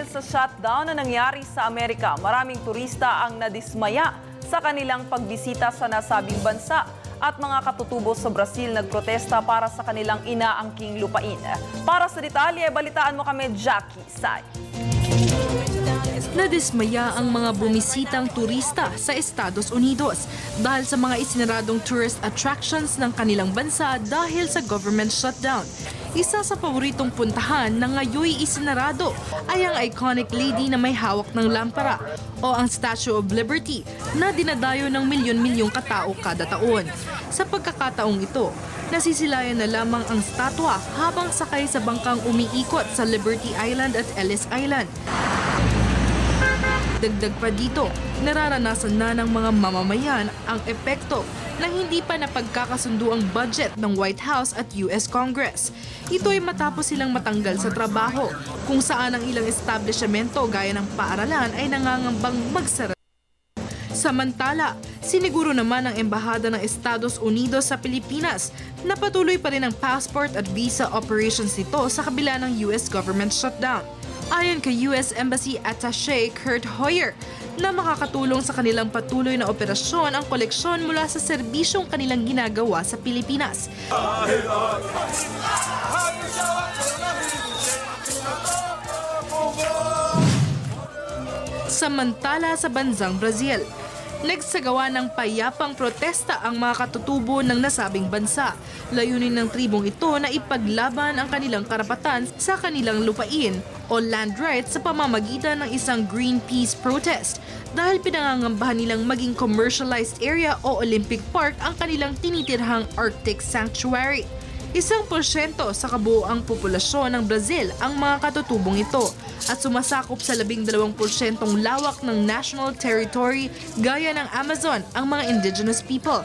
Dahil sa shutdown na nangyari sa Amerika, maraming turista ang nadismaya sa kanilang pagbisita sa nasabing bansa at mga katutubo sa Brazil nagprotesta para sa kanilang inaangking lupain. Para sa detalye, balitaan mo kami, Jackie Say. Nadismaya ang mga bumisitang turista sa Estados Unidos dahil sa mga isinaradong tourist attractions ng kanilang bansa dahil sa government shutdown. Isa sa paboritong puntahan na ngayoy isinarado ay ang iconic lady na may hawak ng lampara o ang Statue of Liberty na dinadayo ng milyon-milyong katao kada taon. Sa pagkakataong ito, nasisilayan na lamang ang statwa habang sakay sa bangkang umiikot sa Liberty Island at Ellis Island. Dagdag pa dito, nararanasan na ng mga mamamayan ang epekto na hindi pa napagkakasundo ang budget ng White House at US Congress. Ito ay matapos silang matanggal sa trabaho, kung saan ang ilang establishmento gaya ng paaralan ay nangangambang magsara. Samantala, siniguro naman ng Embahada ng Estados Unidos sa Pilipinas na patuloy pa rin ang passport at visa operations nito sa kabila ng US government shutdown. Ayon kay US Embassy Attaché Kurt Hoyer, na makakatulong sa kanilang patuloy na operasyon ang koleksyon mula sa serbisyong kanilang ginagawa sa Pilipinas. Samantala sa bansang Brazil, nagsagawa ng payapang protesta ang mga katutubo ng nasabing bansa. Layunin ng tribong ito na ipaglaban ang kanilang karapatan sa kanilang lupain o land rights sa pamamagitan ng isang Greenpeace protest dahil pinangangambahan nilang maging commercialized area o Olympic Park ang kanilang tinitirhang Arctic Sanctuary. 1% sa kabuoang populasyon ng Brazil ang mga katutubong ito at sumasakop sa 12% lawak ng national territory gaya ng Amazon ang mga indigenous people.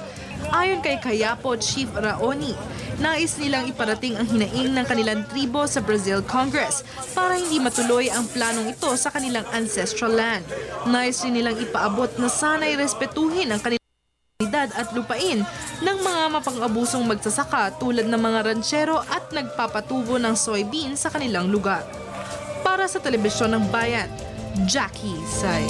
Ayon kay Kayapo Chief Raoni, nais nilang iparating ang hinaing ng kanilang tribo sa Brazil Congress para hindi matuloy ang planong ito sa kanilang ancestral land. Nais rin nilang ipaabot na sana'y respetuhin ang kanilang at lupain ng mga mapang-abusong magsasaka tulad ng mga ranchero at nagpapatubo ng soybean sa kanilang lugar. Para sa Telebisyon ng Bayan, Jackie Say.